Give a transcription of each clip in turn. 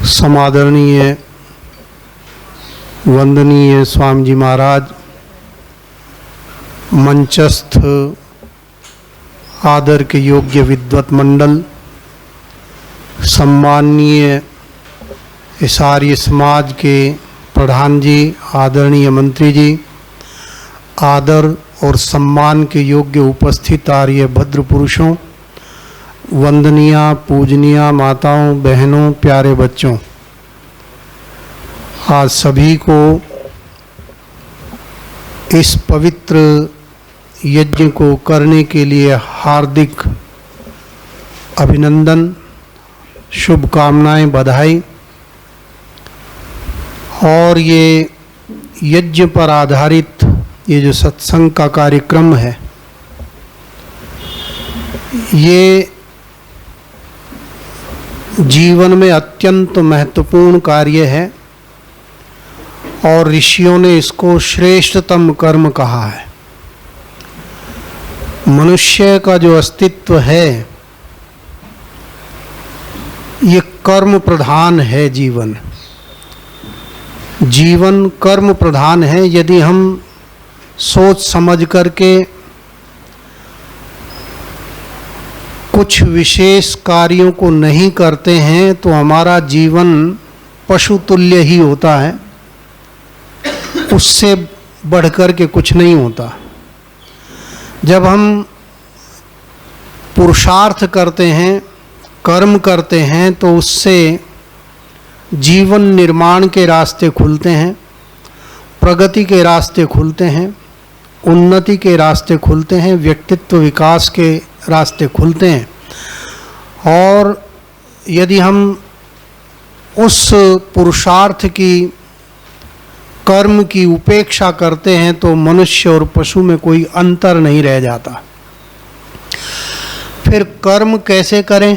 समादरणीय वंदनीय स्वामी जी महाराज, मंचस्थ आदर के योग्य विद्वत मंडल, सम्माननीय इस आर्य समाज के प्रधान जी, आदरणीय मंत्री जी, आदर और सम्मान के योग्य उपस्थित आर्य भद्र पुरुषों, वंदनीय पूजनीय माताओं, बहनों, प्यारे बच्चों, आज सभी को इस पवित्र यज्ञ को करने के लिए हार्दिक अभिनंदन, शुभकामनाएं, बधाई। और ये यज्ञ पर आधारित ये जो सत्संग का कार्यक्रम है, ये जीवन में अत्यंत महत्वपूर्ण कार्य है और ऋषियों ने इसको श्रेष्ठतम कर्म कहा है। मनुष्य का जो अस्तित्व है ये कर्म प्रधान है। जीवन कर्म प्रधान है। यदि हम सोच समझ करके कुछ विशेष कार्यों को नहीं करते हैं तो हमारा जीवन पशु तुल्य ही होता है, उससे बढ़कर के कुछ नहीं होता। जब हम पुरुषार्थ करते हैं, कर्म करते हैं, तो उससे जीवन निर्माण के रास्ते खुलते हैं, प्रगति के रास्ते खुलते हैं, उन्नति के रास्ते खुलते हैं, व्यक्तित्व विकास के रास्ते खुलते हैं। और यदि हम उस पुरुषार्थ की, कर्म की उपेक्षा करते हैं तो मनुष्य और पशु में कोई अंतर नहीं रह जाता। फिर कर्म कैसे करें?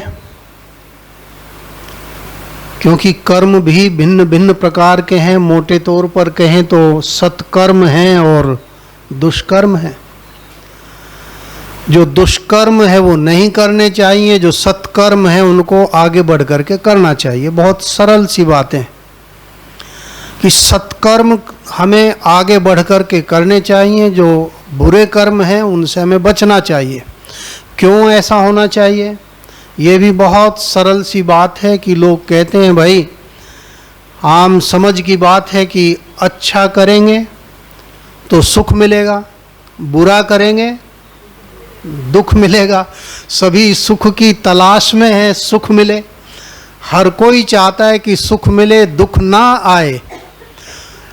क्योंकि कर्म भी भिन्न भिन्न प्रकार के हैं। मोटे तौर पर कहें तो सत्कर्म हैं और दुष्कर्म हैं। जो दुष्कर्म है वो नहीं करने चाहिए, जो सत्कर्म है उनको आगे बढ़ करके करना चाहिए। बहुत सरल सी बातें कि सत्कर्म हमें आगे बढ़ करके करने चाहिए, जो बुरे कर्म हैं उनसे हमें बचना चाहिए। क्यों ऐसा होना चाहिए? ये भी बहुत सरल सी बात है कि लोग कहते हैं भाई, आम समझ की बात है कि अच्छा करेंगे तो सुख मिलेगा, बुरा करेंगे दुख मिलेगा। सभी सुख की तलाश में है, सुख मिले। हर कोई चाहता है कि सुख मिले, दुख ना आए।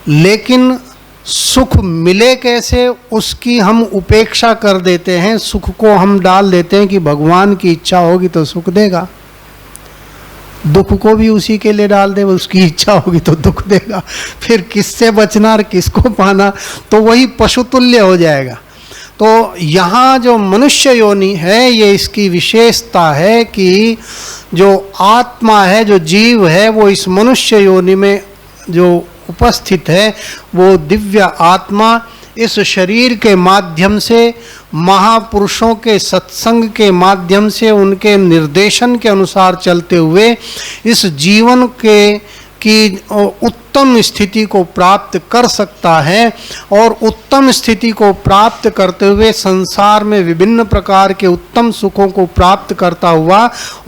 लेकिन सुख मिले कैसे, उसकी हम उपेक्षा कर देते हैं। सुख को हम डाल देते हैं कि भगवान की इच्छा होगी तो सुख देगा, दुख को भी उसी के लिए डाल दे, उसकी इच्छा होगी तो दुख देगा। फिर किससे बचना और किसको पाना, तो वही पशुतुल्य हो जाएगा। तो यहाँ जो मनुष्य योनि है, ये इसकी विशेषता है कि जो आत्मा है, जो जीव है, वो इस मनुष्य योनि में जो उपस्थित है, वो दिव्य आत्मा इस शरीर के माध्यम से, महापुरुषों के सत्संग के माध्यम से, उनके निर्देशन के अनुसार चलते हुए इस जीवन की उत्तम स्थिति को प्राप्त कर सकता है। और उत्तम स्थिति को प्राप्त करते हुए संसार में विभिन्न प्रकार के उत्तम सुखों को प्राप्त करता हुआ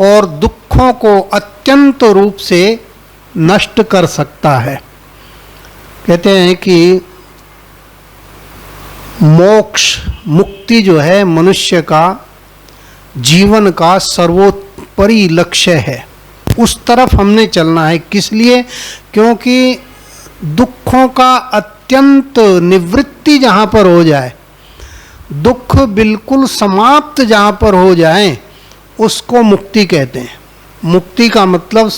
और दुखों को अत्यंत रूप से नष्ट कर सकता है। कहते हैं कि मोक्ष, मुक्ति जो है मनुष्य का जीवन का सर्वोपरि लक्ष्य है। उस तरफ हमने चलना है। किस लिए? क्योंकि दुखों का अत्यंत निवृत्ति जहाँ पर हो जाए, दुख बिल्कुल समाप्त जहाँ पर हो जाए, उसको मुक्ति कहते हैं। मुक्ति का मतलब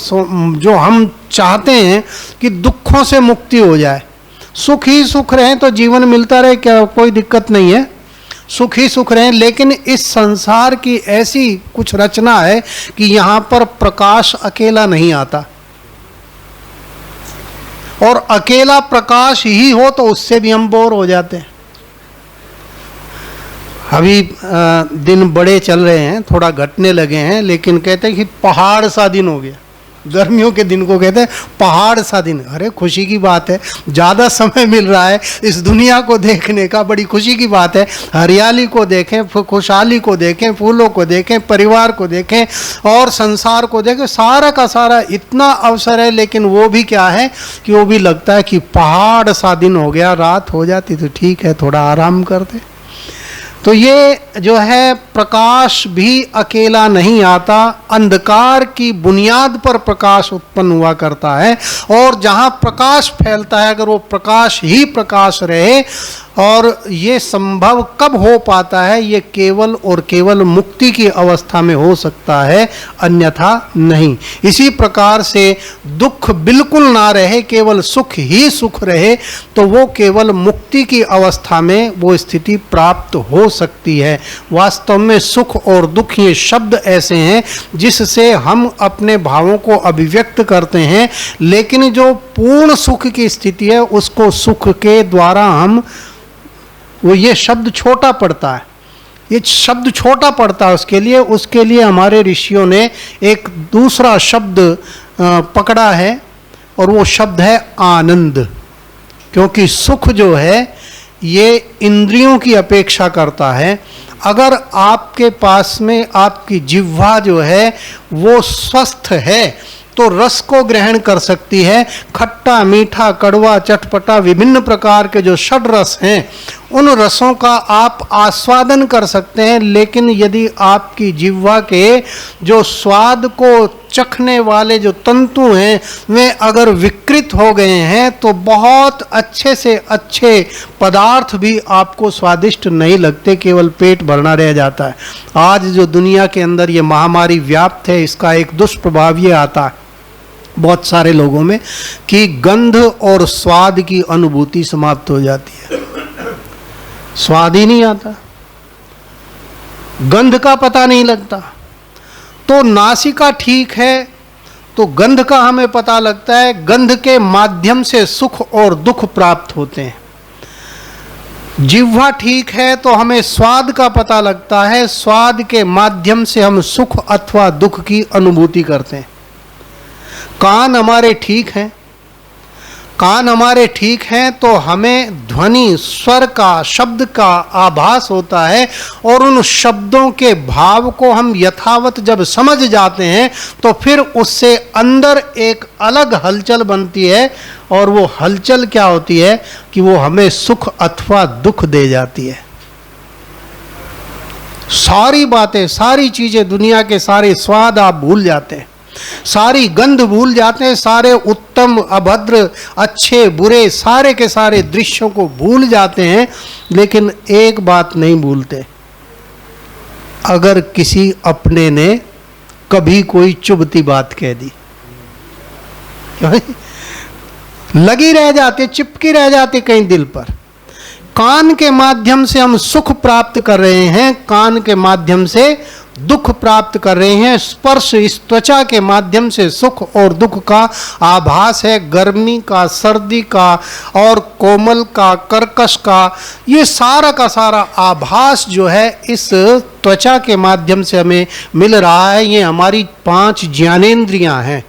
जो हम चाहते हैं कि दुखों से मुक्ति हो जाए, सुख ही सुख रहे तो जीवन मिलता रहे, क्या कोई दिक्कत नहीं है, सुख ही सुख रहे। लेकिन इस संसार की ऐसी कुछ रचना है कि यहाँ पर प्रकाश अकेला नहीं आता, और अकेला प्रकाश ही हो तो उससे भी हम बोर हो जाते हैं। अभी दिन बड़े चल रहे हैं, थोड़ा घटने लगे हैं, लेकिन कहते हैं कि पहाड़ सा दिन हो गया। गर्मियों के दिन को कहते हैं पहाड़ सा दिन। अरे खुशी की बात है, ज़्यादा समय मिल रहा है इस दुनिया को देखने का, बड़ी खुशी की बात है। हरियाली को देखें, खुशहाली को देखें, फूलों को देखें, परिवार को देखें और संसार को देखें, सारा का सारा इतना अवसर है। लेकिन वो भी क्या है कि वो भी लगता है कि पहाड़ सा दिन हो गया, रात हो जाती तो ठीक है, थोड़ा आराम करते। तो ये जो है प्रकाश भी अकेला नहीं आता, अंधकार की बुनियाद पर प्रकाश उत्पन्न हुआ करता है। और जहाँ प्रकाश फैलता है, अगर वो प्रकाश ही प्रकाश रहे, और ये संभव कब हो पाता है, ये केवल और केवल मुक्ति की अवस्था में हो सकता है, अन्यथा नहीं। इसी प्रकार से दुख बिल्कुल ना रहे, केवल सुख ही सुख रहे, तो वो केवल मुक्ति की अवस्था में वो स्थिति प्राप्त हो सकती है। वास्तव में सुख और दुख ये शब्द ऐसे हैं जिससे हम अपने भावों को अभिव्यक्त करते हैं, लेकिन जो पूर्ण सुख की स्थिति है उसको सुख के द्वारा हम, वो ये शब्द छोटा पड़ता है, ये शब्द छोटा पड़ता है उसके लिए हमारे ऋषियों ने एक दूसरा शब्द पकड़ा है, और वो शब्द है आनंद। क्योंकि सुख जो है ये इंद्रियों की अपेक्षा करता है। अगर आपके पास में आपकी जिह्वा जो है वो स्वस्थ है तो रस को ग्रहण कर सकती है। खट्टा, मीठा, कड़वा, चटपटा, विभिन्न प्रकार के जो षड रस हैं, उन रसों का आप आस्वादन कर सकते हैं। लेकिन यदि आपकी जिह्वा के जो स्वाद को चखने वाले जो तंतु हैं वे अगर विकृत हो गए हैं तो बहुत अच्छे से अच्छे पदार्थ भी आपको स्वादिष्ट नहीं लगते, केवल पेट भरना रह जाता है। आज जो दुनिया के अंदर ये महामारी व्याप्त है, इसका एक दुष्प्रभाव ये आता है बहुत सारे लोगों में कि गंध और स्वाद की अनुभूति समाप्त हो जाती है। स्वाद ही नहीं आता, गंध का पता नहीं लगता। तो नासिका ठीक है तो गंध का हमें पता लगता है, गंध के माध्यम से सुख और दुख प्राप्त होते हैं। जिह्वा ठीक है तो हमें स्वाद का पता लगता है, स्वाद के माध्यम से हम सुख अथवा दुख की अनुभूति करते हैं। कान हमारे ठीक हैं, कान हमारे ठीक हैं तो हमें ध्वनि, स्वर का, शब्द का आभास होता है, और उन शब्दों के भाव को हम यथावत जब समझ जाते हैं तो फिर उससे अंदर एक अलग हलचल बनती है। और वो हलचल क्या होती है कि वो हमें सुख अथवा दुख दे जाती है। सारी बातें, सारी चीजें, दुनिया के सारे स्वाद आप भूल जाते हैं, सारी गंध भूल जाते हैं, सारे उत्तम, अभद्र, अच्छे, बुरे, सारे के सारे दृश्यों को भूल जाते हैं। लेकिन एक बात नहीं भूलते, अगर किसी अपने ने कभी कोई चुभती बात कह दी, लगी रह जाती, चिपकी रह जाती कहीं दिल पर। कान के माध्यम से हम सुख प्राप्त कर रहे हैं, कान के माध्यम से दुख प्राप्त कर रहे हैं। स्पर्श, इस त्वचा के माध्यम से सुख और दुख का आभास है, गर्मी का, सर्दी का और कोमल का, कर्कश का, ये सारा का सारा आभास जो है इस त्वचा के माध्यम से हमें मिल रहा है। ये हमारी 5 ज्ञानेंद्रियां हैं,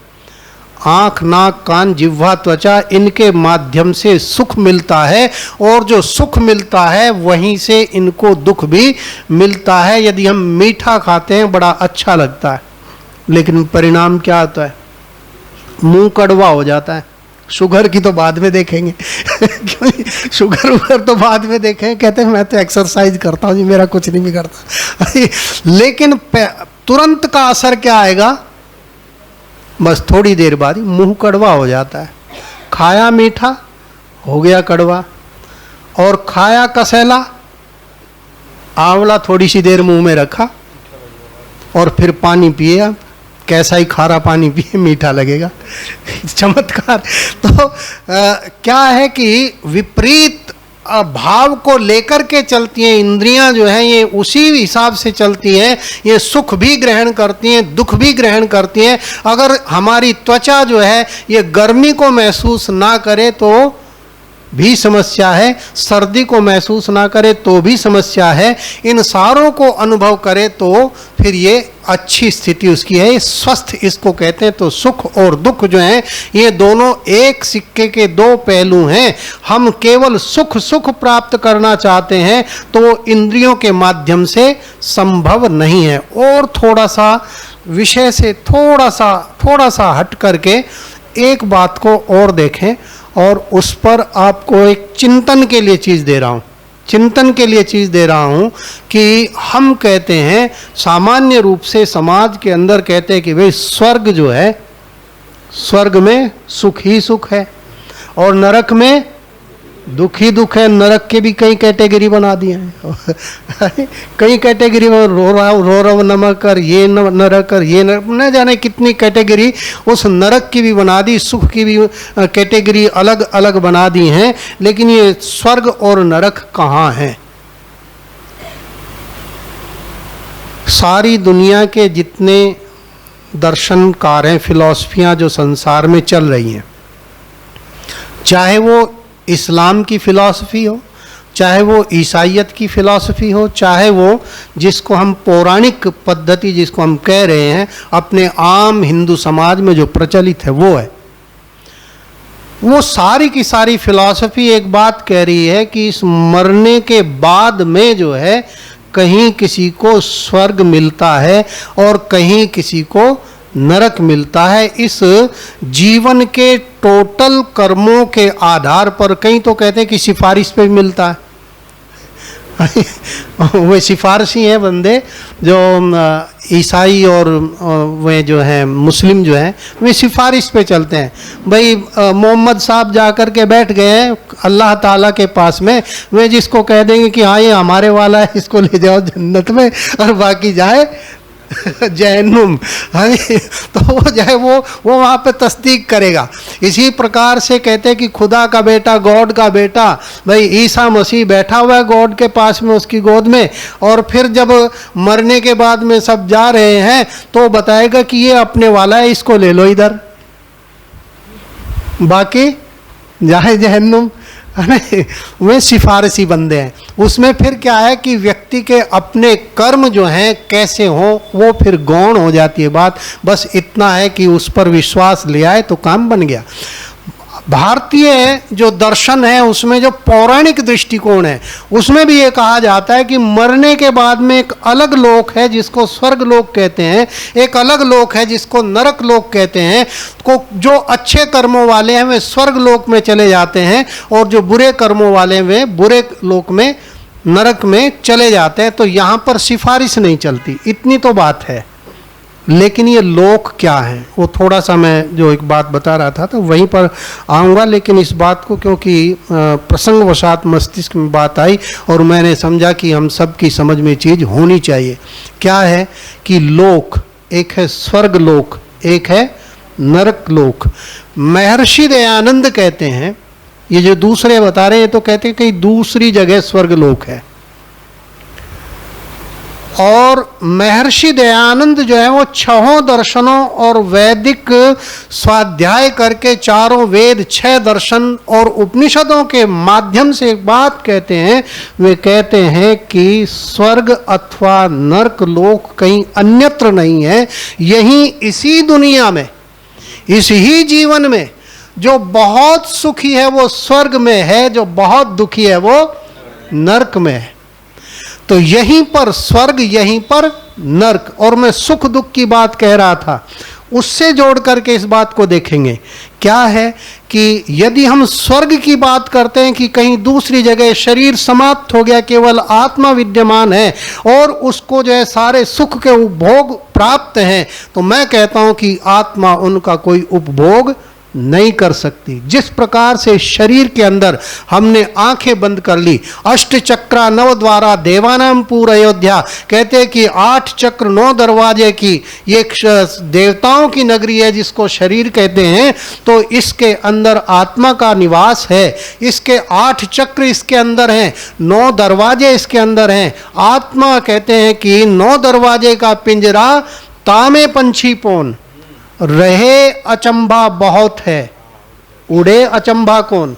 आँख, नाक, कान, जिह्वा, त्वचा, इनके माध्यम से सुख मिलता है, और जो सुख मिलता है वहीं से इनको दुख भी मिलता है। यदि हम मीठा खाते हैं बड़ा अच्छा लगता है, लेकिन परिणाम क्या होता है, मुंह कड़वा हो जाता है। शुगर की तो बाद में देखेंगे शुगर वगर तो बाद में देखेंगे, कहते हैं मैं तो एक्सरसाइज करता हूँ जी, मेरा कुछ नहीं बिगड़ता लेकिन तुरंत का असर क्या आएगा, बस थोड़ी देर बाद ही मुंह कड़वा हो जाता है। खाया मीठा हो गया कड़वा, और खाया कसैला, आंवला थोड़ी सी देर मुंह में रखा और फिर पानी पिए, आप कैसा ही खारा पानी पिए मीठा लगेगा चमत्कार। तो क्या है कि विपरीत भाव को लेकर के चलती हैं इंद्रियां जो हैं, ये उसी हिसाब से चलती हैं। ये सुख भी ग्रहण करती हैं, दुख भी ग्रहण करती हैं। अगर हमारी त्वचा जो है ये गर्मी को महसूस ना करे तो भी समस्या है, सर्दी को महसूस ना करे तो भी समस्या है, इन सारों को अनुभव करे तो फिर ये अच्छी स्थिति उसकी है। स्वस्थ इसको कहते हैं। तो सुख और दुख जो हैं ये दोनों एक सिक्के के दो पहलू हैं। हम केवल सुख सुख प्राप्त करना चाहते हैं तो इंद्रियों के माध्यम से संभव नहीं है। और थोड़ा सा विषय से थोड़ा सा हट करके एक बात को और देखें, और उस पर आपको एक चिंतन के लिए चीज़ दे रहा हूँ कि हम कहते हैं सामान्य रूप से समाज के अंदर कहते हैं कि भाई स्वर्ग जो है, स्वर्ग में सुख ही सुख है और नरक में दुख ही दुख है। नरक के भी कई कैटेगरी बना दिए हैं कई कैटेगरी में रो नमक कर, ये नरक कर, ये नरक, न जाने कितनी कैटेगरी उस नरक की भी बना दी, सुख की भी कैटेगरी अलग अलग बना दी हैं। लेकिन ये स्वर्ग और नरक कहाँ हैं? सारी दुनिया के जितने दर्शनकार हैं, फिलॉसफियाँ जो संसार में चल रही हैं, चाहे वो इस्लाम की फ़िलॉसफी हो, चाहे वो ईसाइयत की फ़िलॉसफी हो, चाहे वो जिसको हम पौराणिक पद्धति जिसको हम कह रहे हैं अपने आम हिंदू समाज में जो प्रचलित है वो है, वो सारी की सारी फ़िलॉसफी एक बात कह रही है कि इस मरने के बाद में जो है कहीं किसी को स्वर्ग मिलता है और कहीं किसी को नरक मिलता है। इस जीवन के टोटल कर्मों के आधार पर, कहीं तो कहते हैं कि सिफारिश पे भी मिलता है वे सिफारशी हैं बंदे जो ईसाई और वे जो हैं मुस्लिम जो हैं वे सिफारिश पे चलते हैं। भाई मोहम्मद साहब जा कर के बैठ गए हैं अल्लाह ताला के पास में, वे जिसको कह देंगे कि हाँ ये हमारे वाला है, इसको ले जाओ जन्नत में, और बाकी जाए जहन्नुम। हाँ तो वो जो है वो वहाँ पे तस्दीक करेगा। इसी प्रकार से कहते हैं कि खुदा का बेटा, गॉड का बेटा, भाई ईसा मसीह बैठा हुआ है गॉड के पास में उसकी गोद में, और फिर जब मरने के बाद में सब जा रहे हैं तो बताएगा कि ये अपने वाला है, इसको ले लो इधर, बाकी जाए जहन्नुम। वे सिफारसी बंदे हैं। उसमें फिर क्या है कि व्यक्ति के अपने कर्म जो हैं कैसे हों वो फिर गौण हो जाती है बात। बस इतना है कि उस पर विश्वास ले आए तो काम बन गया। भारतीय जो दर्शन है उसमें जो पौराणिक दृष्टिकोण है उसमें भी ये कहा जाता है कि मरने के बाद में एक अलग लोक है जिसको स्वर्ग लोक कहते हैं, एक अलग लोक है जिसको नरक लोक कहते हैं। को जो अच्छे कर्मों वाले हैं वे स्वर्ग लोक में चले जाते हैं और जो बुरे कर्मों वाले हैं वे बुरे लोक में, नरक में चले जाते हैं। तो यहाँ पर सिफारिश नहीं चलती, इतनी तो बात है। लेकिन ये लोक क्या है वो थोड़ा सा मैं जो एक बात बता रहा था तो वहीं पर आऊँगा। लेकिन इस बात को क्योंकि प्रसंगवशात मस्तिष्क में बात आई और मैंने समझा कि हम सब की समझ में चीज़ होनी चाहिए। क्या है कि लोक, एक है स्वर्ग लोक, एक है नरक लोक। महर्षि दयानंद कहते हैं, ये जो दूसरे बता रहे हैं तो कहते हैं कि दूसरी जगह स्वर्ग लोक है। और महर्षि दयानंद जो है वो छहों दर्शनों और वैदिक स्वाध्याय करके चारों वेद, 6 दर्शन और उपनिषदों के माध्यम से एक बात कहते हैं। वे कहते हैं कि स्वर्ग अथवा नरक लोक कहीं अन्यत्र नहीं है, यहीं इसी दुनिया में, इस ही जीवन में जो बहुत सुखी है वो स्वर्ग में है, जो बहुत दुखी है वो नरक में है। तो यहीं पर स्वर्ग, यहीं पर नरक। और मैं सुख दुख की बात कह रहा था, उससे जोड़ करके इस बात को देखेंगे। क्या है कि यदि हम स्वर्ग की बात करते हैं कि कहीं दूसरी जगह शरीर समाप्त हो गया, केवल आत्मा विद्यमान है और उसको जो है सारे सुख के उपभोग प्राप्त हैं, तो मैं कहता हूं कि आत्मा उनका कोई उपभोग नहीं कर सकती। जिस प्रकार से शरीर के अंदर हमने आंखें बंद कर ली, अष्ट चक्रा नव द्वारा देवानाम पूर अयोध्या, कहते हैं कि 8 चक्र 9 दरवाजे की ये देवताओं की नगरी है जिसको शरीर कहते हैं। तो इसके अंदर आत्मा का निवास है, इसके 8 चक्र इसके अंदर हैं, 9 दरवाजे इसके अंदर हैं। आत्मा कहते हैं कि 9 दरवाजे का पिंजरा तामे पंछी पोन, रहे अचंभा बहुत है, उड़े अचंभा कौन।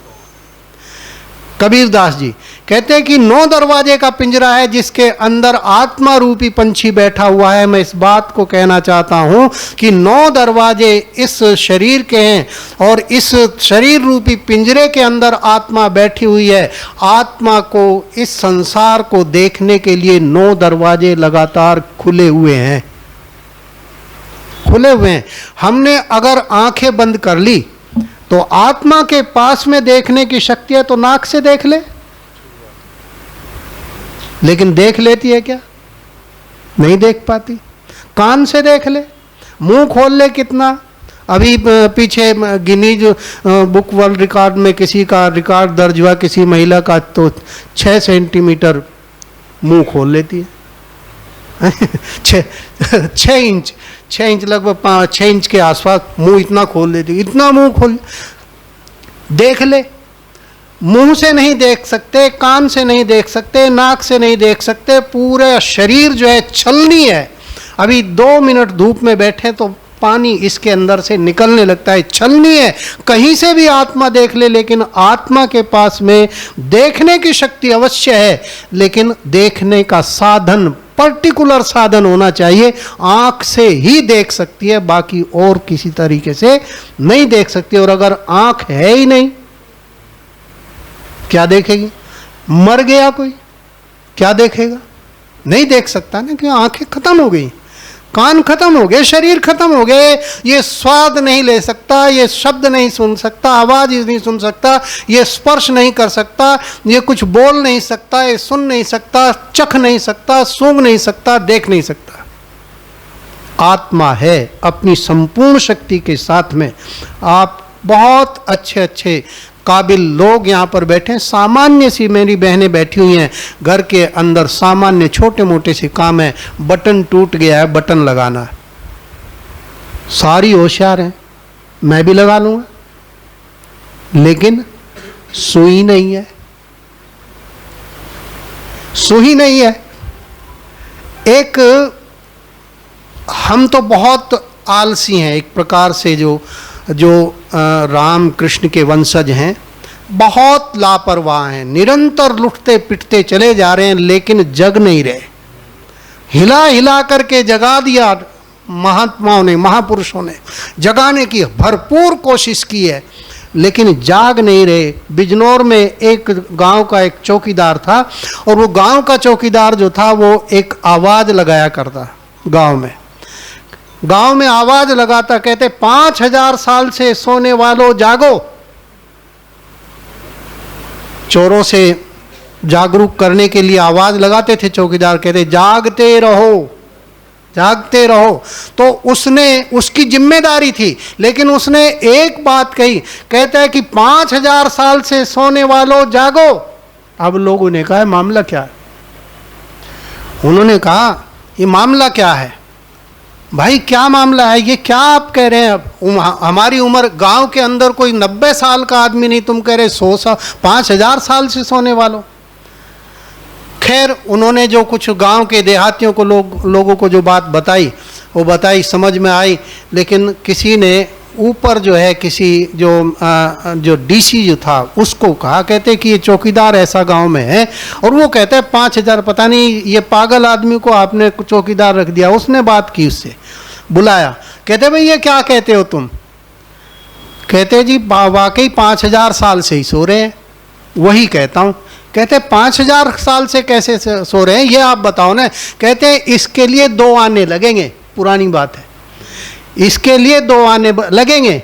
कबीरदास जी कहते हैं कि 9 दरवाजे का पिंजरा है जिसके अंदर आत्मा रूपी पंछी बैठा हुआ है। मैं इस बात को कहना चाहता हूं कि 9 दरवाजे इस शरीर के हैं और इस शरीर रूपी पिंजरे के अंदर आत्मा बैठी हुई है। आत्मा को, इस संसार को देखने के लिए 9 दरवाजे लगातार खुले हुए हैं, खुले हुए हैं। हमने अगर आंखें बंद कर ली तो आत्मा के पास में देखने की शक्ति है तो नाक से देख ले, लेकिन देख लेती है क्या? नहीं देख पाती। कान से देख ले, मुंह खोल ले कितना। अभी पीछे गिनीज बुक वर्ल्ड रिकॉर्ड में किसी का रिकॉर्ड दर्ज हुआ, किसी महिला का, तो 6 सेंटीमीटर मुंह खोल लेती है। 6 इंच लगभग 6 इंच के आसपास मुंह इतना खोल लेती, इतना मुंह खोल। देख ले, मुंह से नहीं देख सकते, कान से नहीं देख सकते, नाक से नहीं देख सकते, पूरा शरीर जो है छलनी है। अभी 2 मिनट धूप में बैठे तो पानी इसके अंदर से निकलने लगता है, छलनी है। कहीं से भी आत्मा देख ले, लेकिन आत्मा के पास में देखने की शक्ति अवश्य है, लेकिन देखने का साधन, पर्टिकुलर साधन होना चाहिए। आंख से ही देख सकती है, बाकी और किसी तरीके से नहीं देख सकती। और अगर आंख है ही नहीं, क्या देखेगी? मर गया कोई, क्या देखेगा? नहीं देख सकता ना, क्योंकि आंखें खत्म हो गई, कान खत्म हो गए, शरीर खत्म हो गए। ये स्वाद नहीं ले सकता, ये शब्द नहीं सुन सकता, आवाज नहीं सुन सकता, ये स्पर्श नहीं कर सकता, ये कुछ बोल नहीं सकता, ये सुन नहीं सकता, चख नहीं सकता, सूंघ नहीं सकता, देख नहीं सकता। आत्मा है अपनी संपूर्ण शक्ति के साथ में। आप बहुत अच्छे अच्छे काबिल लोग यहाँ पर बैठे हैं। सामान्य सी मेरी बहनें बैठी हुई हैं, घर के अंदर सामान्य छोटे मोटे से काम है। बटन टूट गया है, बटन लगाना है, सारी होशियार हैं, मैं भी लगा लूँगा, लेकिन सुई नहीं है, सुई नहीं है। एक हम तो बहुत आलसी हैं एक प्रकार से, जो राम कृष्ण के वंशज हैं, बहुत लापरवाह हैं, निरंतर लुटते पिटते चले जा रहे हैं, लेकिन जग नहीं रहे। हिला हिला करके जगा दिया महात्माओं ने, महापुरुषों ने जगाने की भरपूर कोशिश की है, लेकिन जाग नहीं रहे। बिजनौर में एक गांव का एक चौकीदार था, और वो गांव का चौकीदार जो था वो एक आवाज़ लगाया करता गांव में आवाज लगाता, कहते 5000 साल से सोने वालों जागो। चोरों से जागरूक करने के लिए आवाज लगाते थे चौकीदार, कहते जागते रहो, जागते रहो। तो उसने, उसकी जिम्मेदारी थी, लेकिन उसने एक बात कही, कहता है कि 5000 साल से सोने वालों जागो। अब लोगों ने कहा मामला क्या है? उन्होंने कहा ये मामला क्या है भाई, क्या मामला है ये, क्या आप कह रहे हैं? हमारी उम्र, गांव के अंदर कोई 90 साल का आदमी नहीं, तुम कह रहे 5000 साल से सोने वालों। खैर, उन्होंने जो कुछ गांव के देहातियों को लोगों को जो बात बताई, वो बताई, समझ में आई। लेकिन किसी ने ऊपर जो है, किसी जो डीसी जो था उसको कहा, कहते कि ये चौकीदार ऐसा गांव में है, और वो कहते हैं 5000, पता नहीं ये पागल आदमी को आपने चौकीदार रख दिया। उसने बात की, उससे बुलाया, कहते भाई ये क्या कहते हो तुम? कहते जी वाकई 5000 साल से ही सो रहे हैं। वही कहता हूँ। कहते 5000 साल से कैसे सो रहे हैं ये आप बताओ ना। कहते इसके लिए 2 आने लगेंगे, पुरानी बात है, इसके लिए 2 आने लगेंगे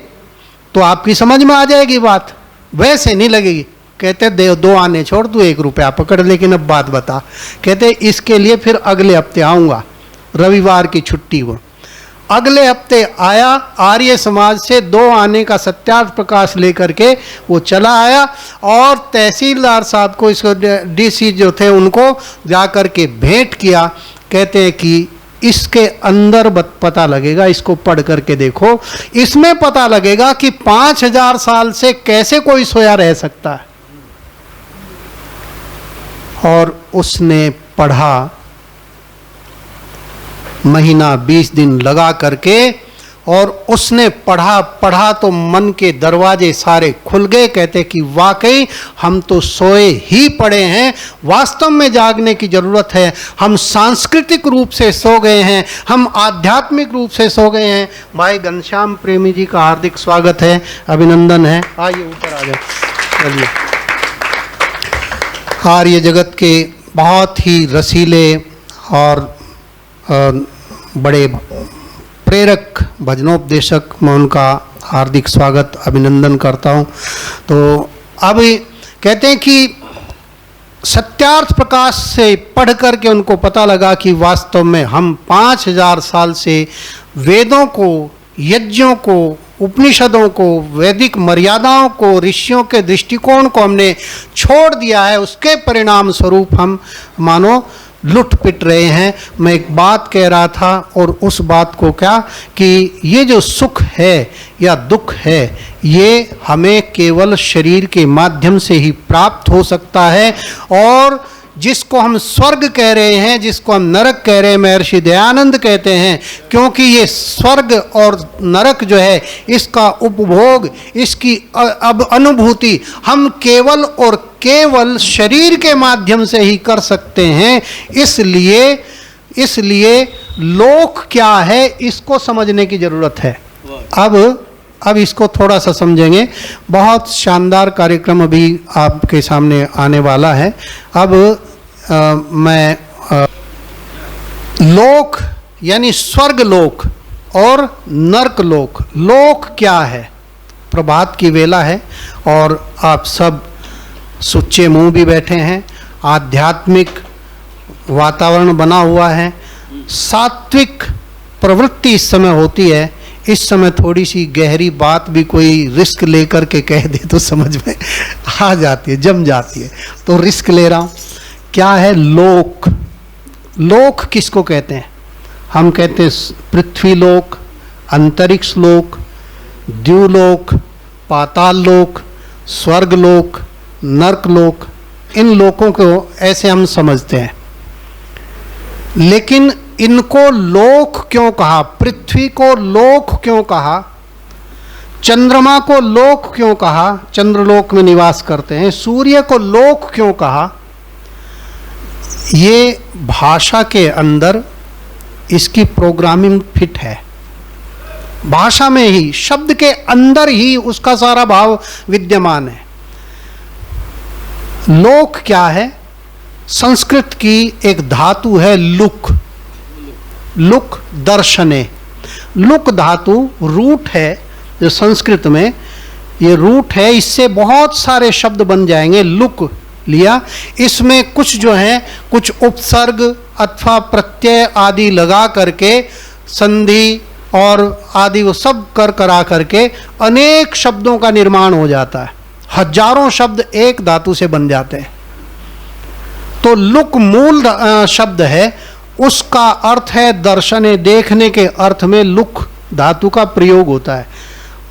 तो आपकी समझ में आ जाएगी बात, वैसे नहीं लगेगी। कहते 2 आने छोड़, तू 1 रुपया पकड़, लेकिन अब बात बता। कहते इसके लिए फिर अगले हफ्ते आऊँगा, रविवार की छुट्टी। वो अगले हफ्ते आया, आर्य समाज से 2 आने का सत्यार्थ प्रकाश लेकर के वो चला आया, और तहसीलदार साहब को, इसको डीसी जो थे उनको जाकर के भेंट किया। कहते हैं कि इसके अंदर पता लगेगा, इसको पढ़ करके देखो, इसमें पता लगेगा कि 5000 साल से कैसे कोई सोया रह सकता है। और उसने पढ़ा, महीना 20 दिन लगा करके और उसने पढ़ा तो मन के दरवाजे सारे खुल गए। कहते कि वाकई हम तो सोए ही पड़े हैं, वास्तव में जागने की ज़रूरत है। हम सांस्कृतिक रूप से सो गए हैं, हम आध्यात्मिक रूप से सो गए हैं। भाई घनश्याम प्रेमी जी का हार्दिक स्वागत है, अभिनंदन है। आइए ऊपर आ जाए। चलिए, आर्य जगत के बहुत ही रसीले और बड़े प्रेरक भजनोपदेशक, मैं उनका हार्दिक स्वागत अभिनंदन करता हूँ। तो अब कहते हैं कि सत्यार्थ प्रकाश से पढ़ करके उनको पता लगा कि वास्तव में हम 5000 साल से वेदों को, यज्ञों को, उपनिषदों को, वैदिक मर्यादाओं को, ऋषियों के दृष्टिकोण को हमने छोड़ दिया है। उसके परिणाम स्वरूप हम मानो लुट पिट रहे हैं। मैं एक बात कह रहा था और उस बात को क्या कि ये जो सुख है या दुख है, ये हमें केवल शरीर के माध्यम से ही प्राप्त हो सकता है। और जिसको हम स्वर्ग कह रहे हैं, जिसको हम नरक कह रहे हैं, महर्षि दयानंद कहते हैं, क्योंकि ये स्वर्ग और नरक जो है, इसका उपभोग, इसकी अब अनुभूति हम केवल और केवल शरीर के माध्यम से ही कर सकते हैं। इसलिए लोक क्या है, इसको समझने की जरूरत है। अब इसको थोड़ा सा समझेंगे। बहुत शानदार कार्यक्रम अभी आपके सामने आने वाला है। अब मैं लोक यानी स्वर्ग लोक और नरक लोक। लोक क्या है? प्रभात की वेला है और आप सब सुच्चे मुंह भी बैठे हैं, आध्यात्मिक वातावरण बना हुआ है, सात्विक प्रवृत्ति इस समय होती है। इस समय थोड़ी सी गहरी बात भी कोई रिस्क लेकर के कह दे तो समझ में आ जाती है, जम जाती है, तो रिस्क ले रहा हूँ। क्या है लोक? लोक किसको कहते हैं? हम कहते हैं पृथ्वी लोक, अंतरिक्ष लोक, द्युलोक, पाताल लोक, स्वर्ग लोक, नरक लोक। इन लोकों को ऐसे हम समझते हैं। लेकिन इनको लोक क्यों कहा? पृथ्वी को लोक क्यों कहा? चंद्रमा को लोक क्यों कहा? चंद्रलोक में निवास करते हैं। सूर्य को लोक क्यों कहा? ये भाषा के अंदर इसकी प्रोग्रामिंग फिट है। भाषा में ही, शब्द के अंदर ही उसका सारा भाव विद्यमान है। लोक क्या है? संस्कृत की एक धातु है लुक। लुक दर्शने। लुक धातु रूट है जो संस्कृत में, ये रूट है, इससे बहुत सारे शब्द बन जाएंगे। लुक लिया, इसमें कुछ जो है कुछ उपसर्ग अथवा प्रत्यय आदि लगा करके, संधि और आदि वो सब करा करके अनेक शब्दों का निर्माण हो जाता है। हजारों शब्द एक धातु से बन जाते हैं। तो लुक मूल शब्द है, उसका अर्थ है दर्शने, देखने के अर्थ में लुक धातु का प्रयोग होता है।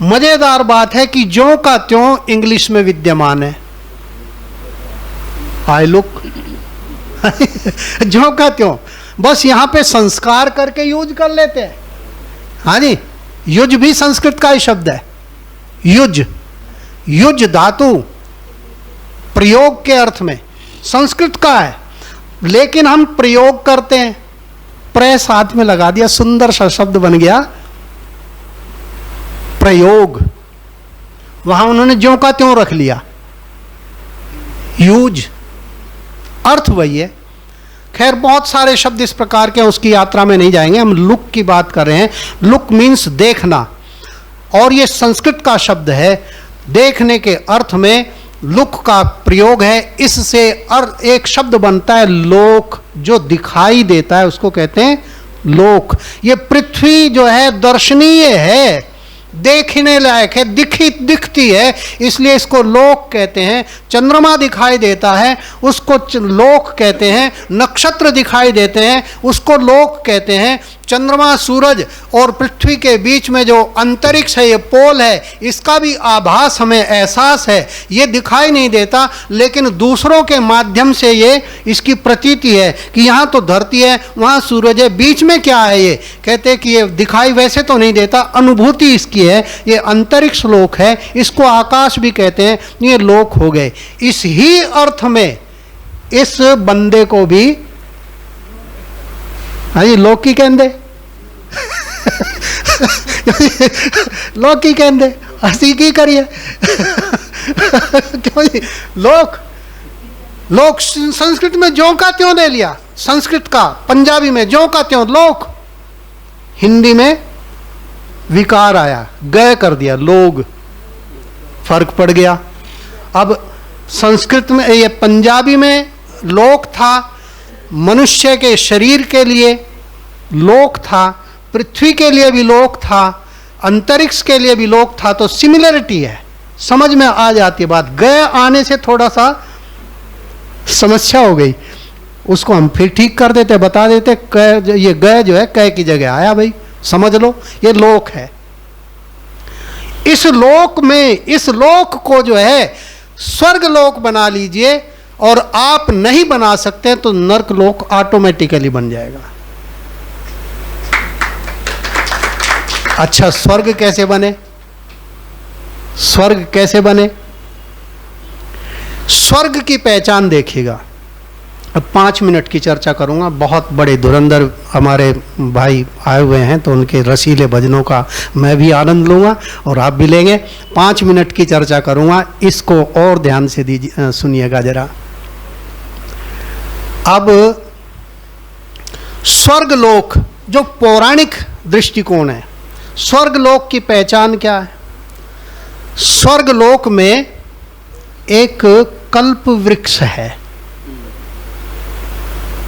मजेदार बात है कि ज्यों का त्यों इंग्लिश में विद्यमान है। आई लुक ज्यों का त्यों, बस यहां पे संस्कार करके यूज कर लेते हैं। हाँ जी, युज भी संस्कृत का ही शब्द है। युज, युज धातु प्रयोग के अर्थ में संस्कृत का है, लेकिन हम प्रयोग करते हैं। प्रे साथ में लगा दिया, सुंदर सा शब्द बन गया प्रयोग। वहां उन्होंने ज्यों का त्यों रख लिया। यूज, अर्थ वही है। खैर बहुत सारे शब्द इस प्रकार के, उसकी यात्रा में नहीं जाएंगे। हम लुक की बात कर रहे हैं। लुक मीन्स देखना, और ये संस्कृत का शब्द है। देखने के अर्थ में लुक का प्रयोग है। इससे एक शब्द बनता है लोक, जो दिखाई देता है उसको कहते हैं लोक। ये पृथ्वी जो है दर्शनीय है, देखने लायक है, दिखती है, इसलिए इसको लोक कहते हैं। चंद्रमा दिखाई देता है, उसको लोक कहते हैं। नक्षत्र दिखाई देते हैं, उसको लोक कहते हैं। चंद्रमा, सूरज और पृथ्वी के बीच में जो अंतरिक्ष है, ये पोल है, इसका भी आभास हमें एहसास है। ये दिखाई नहीं देता, लेकिन दूसरों के माध्यम से ये इसकी प्रतीति है कि यहाँ तो धरती है, वहाँ सूरज है, बीच में क्या है। ये कहते हैं कि ये दिखाई वैसे तो नहीं देता, अनुभूति इसकी है। ये अंतरिक्ष लोक है, इसको आकाश भी कहते हैं। ये लोक हो गए। इस ही अर्थ में इस बंदे को भी हाँ जी लोक की कहते लोक की कहते हंसी की करिए क्यों जी? लोक लोक संस्कृत में ज्यों का त्यों ले लिया, संस्कृत का पंजाबी में ज्यों का त्यों लोक, हिंदी में विकार आया, गए कर दिया, लोग, फर्क पड़ गया। अब संस्कृत में ये पंजाबी में लोक था, मनुष्य के शरीर के लिए लोक था, पृथ्वी के लिए भी लोक था, अंतरिक्ष के लिए भी लोक था। तो सिमिलरिटी है, समझ में आ जाती है बात। गए आने से थोड़ा सा समस्या हो गई, उसको हम फिर ठीक कर देते, बता देते ये गए जो है कै की जगह आया, भाई समझ लो ये लोक है। इस लोक में, इस लोक को जो है स्वर्ग लोक बना लीजिए, और आप नहीं बना सकते तो नर्क लोक ऑटोमेटिकली बन जाएगा। अच्छा, स्वर्ग कैसे बने? स्वर्ग कैसे बने? स्वर्ग की पहचान देखिएगा। अब 5 मिनट की चर्चा करूंगा। बहुत बड़े धुरंधर हमारे भाई आए हुए हैं, तो उनके रसीले भजनों का मैं भी आनंद लूंगा और आप भी लेंगे। 5 मिनट की चर्चा करूंगा, इसको और ध्यान से दीजिए, सुनिएगा जरा। अब स्वर्गलोक जो पौराणिक दृष्टिकोण है, स्वर्गलोक की पहचान क्या है? स्वर्गलोक में एक कल्प वृक्ष है।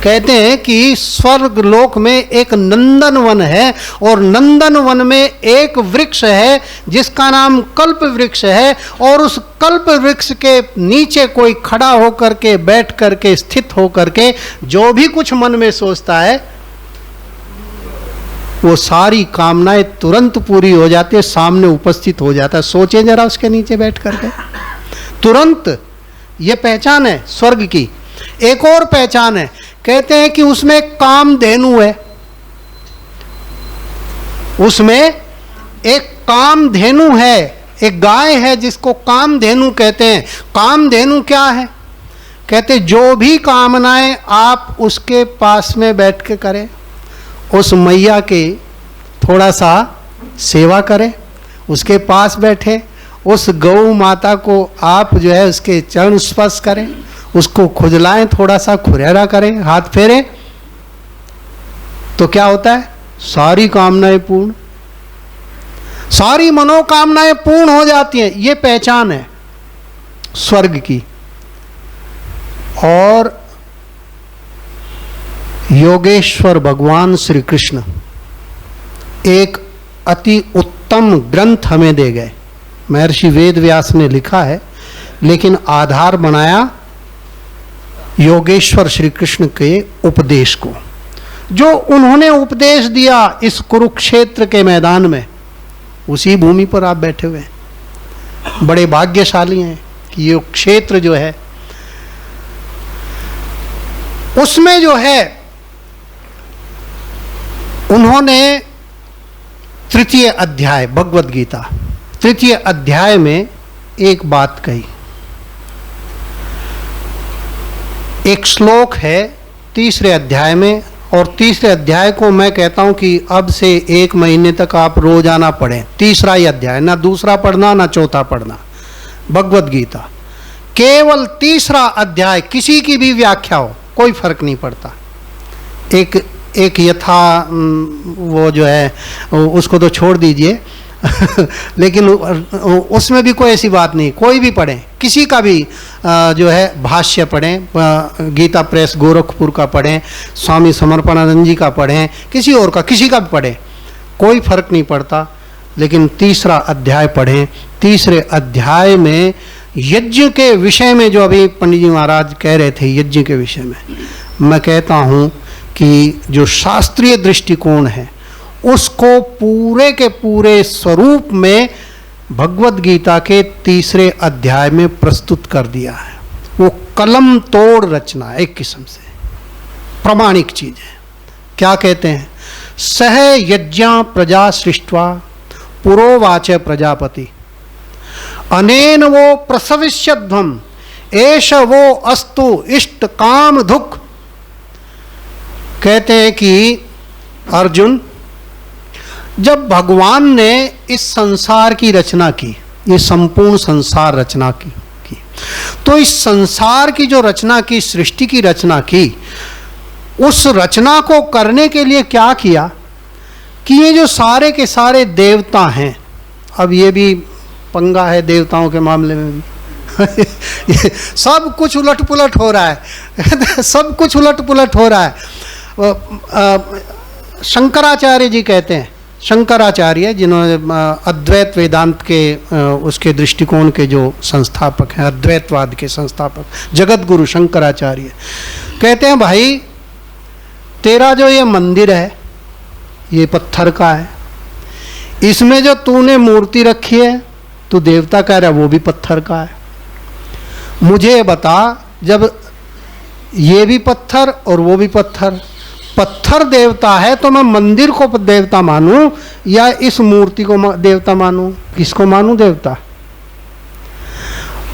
कहते हैं कि स्वर्गलोक में एक नंदन वन है, और नंदन वन में एक वृक्ष है जिसका नाम कल्प वृक्ष है, और उस कल्प वृक्ष के नीचे कोई खड़ा होकर के, बैठ करके, स्थित होकर के जो भी कुछ मन में सोचता है वो सारी कामनाएं तुरंत पूरी हो जाती है, सामने उपस्थित हो जाता है। सोचे जरा उसके नीचे बैठ करके, तुरंत। ये पहचान है स्वर्ग की। एक और पहचान है, कहते हैं कि उसमें कामधेनु है, उसमें एक कामधेनु है, एक गाय है जिसको कामधेनु कहते हैं। कामधेनु क्या है? कहते जो भी कामनाएं आप उसके पास में बैठ के करें, उस मैया के थोड़ा सा सेवा करें, उसके पास बैठे, उस गौ माता को आप जो है उसके चरण स्पर्श करें, उसको खुजलाएं, थोड़ा सा खुरेरा करें, हाथ फेरें, तो क्या होता है? सारी कामनाएं पूर्ण, सारी मनोकामनाएं पूर्ण हो जाती हैं। ये पहचान है स्वर्ग की। और योगेश्वर भगवान श्री कृष्ण एक अति उत्तम ग्रंथ हमें दे गए। महर्षि वेद व्यास ने लिखा है, लेकिन आधार बनाया योगेश्वर श्री कृष्ण के उपदेश को। जो उन्होंने उपदेश दिया इस कुरुक्षेत्र के मैदान में, उसी भूमि पर आप बैठे हुए हैं। बड़े भाग्यशाली हैं कि ये क्षेत्र जो है, उसमें जो है उन्होंने 3 अध्याय भगवद गीता 3 अध्याय में एक बात कही। एक श्लोक है 3 अध्याय में, और 3 अध्याय को मैं कहता हूं कि अब से 1 महीने तक आप रोजाना पढ़ें। 3 ही अध्याय, ना दूसरा पढ़ना ना चौथा पढ़ना। भगवद गीता केवल 3 अध्याय, किसी की भी व्याख्या हो कोई फर्क नहीं पड़ता। एक यथा वो जो है उसको तो छोड़ दीजिए लेकिन उसमें भी कोई ऐसी बात नहीं, कोई भी पढ़ें, किसी का भी जो है भाष्य पढ़ें, गीता प्रेस गोरखपुर का पढ़ें, स्वामी समर्पणानंद जी का पढ़ें, किसी और का, किसी का भी पढ़ें, कोई फर्क नहीं पड़ता। लेकिन 3 अध्याय पढ़ें। 3 अध्याय में यज्ञ के विषय में, जो अभी पंडित जी महाराज कह रहे थे यज्ञ के विषय में, मैं कहता हूँ कि जो शास्त्रीय दृष्टिकोण है उसको पूरे के पूरे स्वरूप में भगवद गीता के 3 अध्याय में प्रस्तुत कर दिया है। वो कलम तोड़ रचना है, एक किस्म से प्रामाणिक चीज है। क्या कहते हैं? सह यज्ञा प्रजा सृष्ट्वा पुरोवाच प्रजापति अनेन वो प्रसविष्यध्वम एष वो अस्तु इष्ट काम दुख। कहते हैं कि अर्जुन, जब भगवान ने इस संसार की रचना की, ये संपूर्ण संसार रचना की तो इस संसार की जो रचना की, सृष्टि की रचना की, उस रचना को करने के लिए क्या किया कि ये जो सारे के सारे देवता हैं, अब ये भी पंगा है देवताओं के मामले में भी सब कुछ उलट पुलट हो रहा है सब कुछ उलट पुलट हो रहा है। शंकराचार्य जी कहते हैं, शंकराचार्य जिन्होंने अद्वैत वेदांत के उसके दृष्टिकोण के जो संस्थापक हैं, अद्वैतवाद के संस्थापक, जगत गुरु शंकराचार्य कहते हैं, भाई तेरा जो ये मंदिर है ये पत्थर का है, इसमें जो तूने मूर्ति रखी है तू देवता कह रहा है वो भी पत्थर का है। मुझे बता, जब ये भी पत्थर और वो भी पत्थर, पत्थर देवता है तो मैं मंदिर को देवता मानूं या इस मूर्ति को देवता मानूं? किसको मानूं देवता?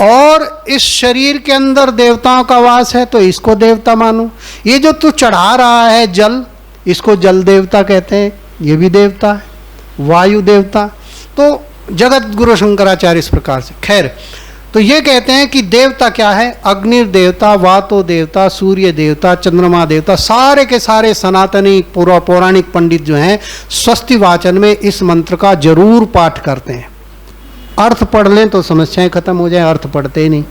और इस शरीर के अंदर देवताओं का वास है तो इसको देवता मानूं? ये जो तू चढ़ा रहा है जल, इसको जल देवता कहते हैं, ये भी देवता है, वायु देवता। तो जगत गुरु शंकराचार्य इस प्रकार से, खैर, तो ये कहते हैं कि देवता क्या है? अग्नि देवता, वातो देवता, सूर्य देवता, चंद्रमा देवता, सारे के सारे सनातनी पौराणिक पंडित जो हैं स्वस्ति वाचन में इस मंत्र का जरूर पाठ करते हैं। अर्थ पढ़ लें तो समस्याएं खत्म हो जाए, अर्थ पढ़ते ही नहीं।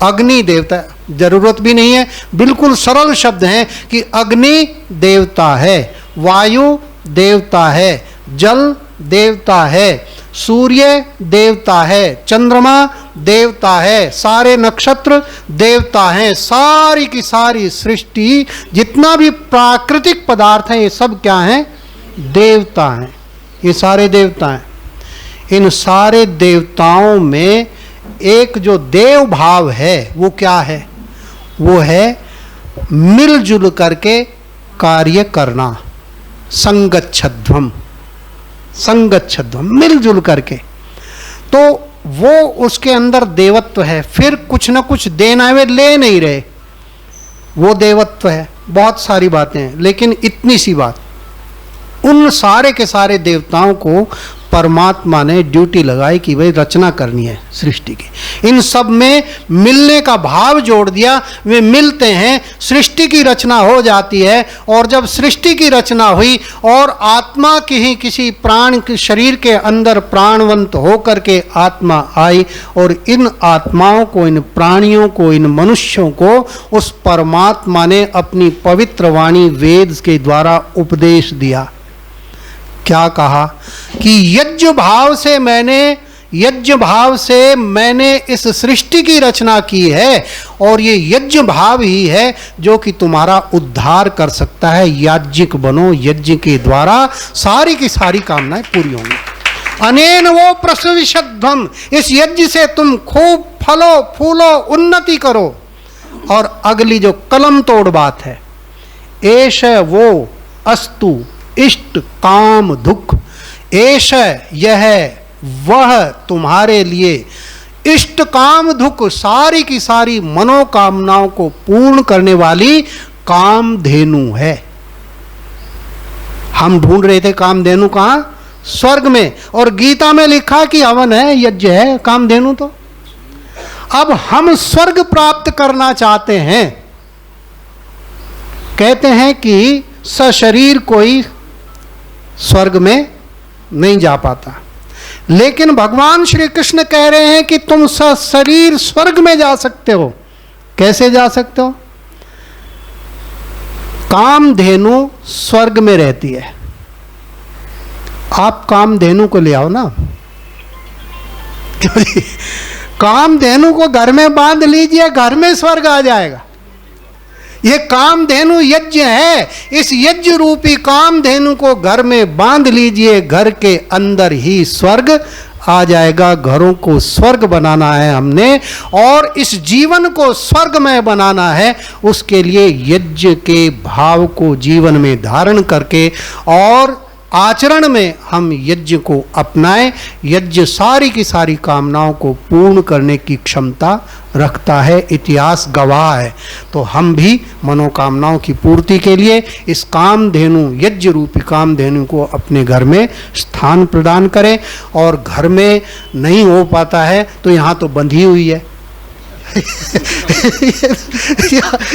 अग्नि देवता, जरूरत भी नहीं है, बिल्कुल सरल शब्द हैं कि अग्नि देवता है, वायु देवता है, जल देवता है, सूर्य देवता है, चंद्रमा देवता है, सारे नक्षत्र देवता हैं, सारी की सारी सृष्टि, जितना भी प्राकृतिक पदार्थ हैं ये सब क्या हैं? देवता हैं, ये सारे देवता हैं। इन सारे देवताओं में एक जो देव भाव है वो क्या है? वो है मिलजुल करके कार्य करना, संगच्छध्वम, संगच्छध्वम, मिलजुल करके। तो वो उसके अंदर देवत्व है। फिर कुछ ना कुछ देना है, वे ले नहीं रहे, वो देवत्व है। बहुत सारी बातें हैं, लेकिन इतनी सी बात, उन सारे के सारे देवताओं को परमात्मा ने ड्यूटी लगाई कि भाई रचना करनी है सृष्टि की। इन सब में मिलने का भाव जोड़ दिया, वे मिलते हैं, सृष्टि की रचना हो जाती है। और जब सृष्टि की रचना हुई और आत्मा की ही किसी प्राण के शरीर के अंदर प्राणवंत होकर के आत्मा आई और इन आत्माओं को, इन प्राणियों को, इन मनुष्यों को उस परमात्मा ने अपनी पवित्र वाणी वेद के द्वारा उपदेश दिया। क्या कहा कि यज्ञ भाव से मैंने इस सृष्टि की रचना की है और ये यज्ञ भाव ही है जो कि तुम्हारा उद्धार कर सकता है। याज्ञिक बनो, यज्ञ के द्वारा सारी की सारी कामनाएं पूरी होंगी। अनेन वो प्रसविष्यध्वम, इस यज्ञ से तुम खूब फलो फूलो, उन्नति करो। और अगली जो कलम तोड़ बात है, एष वो अस्तु इष्ट काम दुख, एष यह वह तुम्हारे लिए इष्ट काम दुख, सारी की सारी मनोकामनाओं को पूर्ण करने वाली कामधेनु है। हम ढूंढ रहे थे कामधेनु कहां? स्वर्ग में, और गीता में लिखा कि हवन है, यज्ञ है, कामधेनु। तो अब हम स्वर्ग प्राप्त करना चाहते हैं। कहते हैं कि सशरीर कोई स्वर्ग में नहीं जा पाता, लेकिन भगवान श्री कृष्ण कह रहे हैं कि तुम सशरीर स्वर्ग में जा सकते हो। कैसे जा सकते हो? कामधेनु स्वर्ग में रहती है। आप कामधेनु को ले आओ ना, कामधेनु को घर में बांध लीजिए, घर में स्वर्ग आ जाएगा। ये कामधेनु यज्ञ है। इस यज्ञ रूपी कामधेनु को घर में बांध लीजिए, घर के अंदर ही स्वर्ग आ जाएगा। घरों को स्वर्ग बनाना है हमने, और इस जीवन को स्वर्गमय बनाना है। उसके लिए यज्ञ के भाव को जीवन में धारण करके और आचरण में हम यज्ञ को अपनाएं। यज्ञ सारी की सारी कामनाओं को पूर्ण करने की क्षमता रखता है, इतिहास गवाह है। तो हम भी मनोकामनाओं की पूर्ति के लिए इस कामधेनु, यज्ञ रूपी कामधेनु को अपने घर में स्थान प्रदान करें। और घर में नहीं हो पाता है तो यहाँ तो बंधी हुई है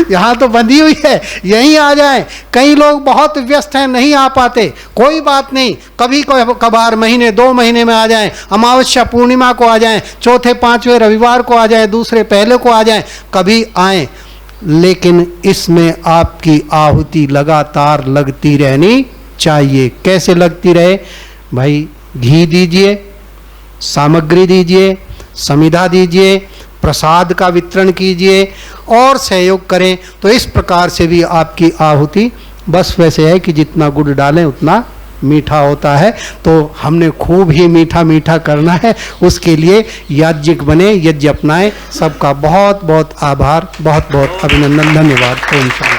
यहाँ तो बंधी हुई है, यहीं आ जाएं। कई लोग बहुत व्यस्त हैं, नहीं आ पाते, कोई बात नहीं, कभी कभार महीने 2 महीने में आ जाएं, अमावस्या पूर्णिमा को आ जाएं, चौथे 5वें रविवार को आ जाएं, दूसरे पहले को आ जाएं, कभी आएं। लेकिन इसमें आपकी आहुति लगातार लगती रहनी चाहिए। कैसे लगती रहे भाई? घी दीजिए, सामग्री दीजिए, समिधा दीजिए, प्रसाद का वितरण कीजिए और सहयोग करें। तो इस प्रकार से भी आपकी आहुति बस वैसे है कि जितना गुड़ डालें उतना मीठा होता है। तो हमने खूब ही मीठा मीठा करना है, उसके लिए याज्ञिक बने, यज्ञ अपनाएं। सबका बहुत बहुत आभार, बहुत बहुत अभिनंदन, धन्यवाद। ओम शांति।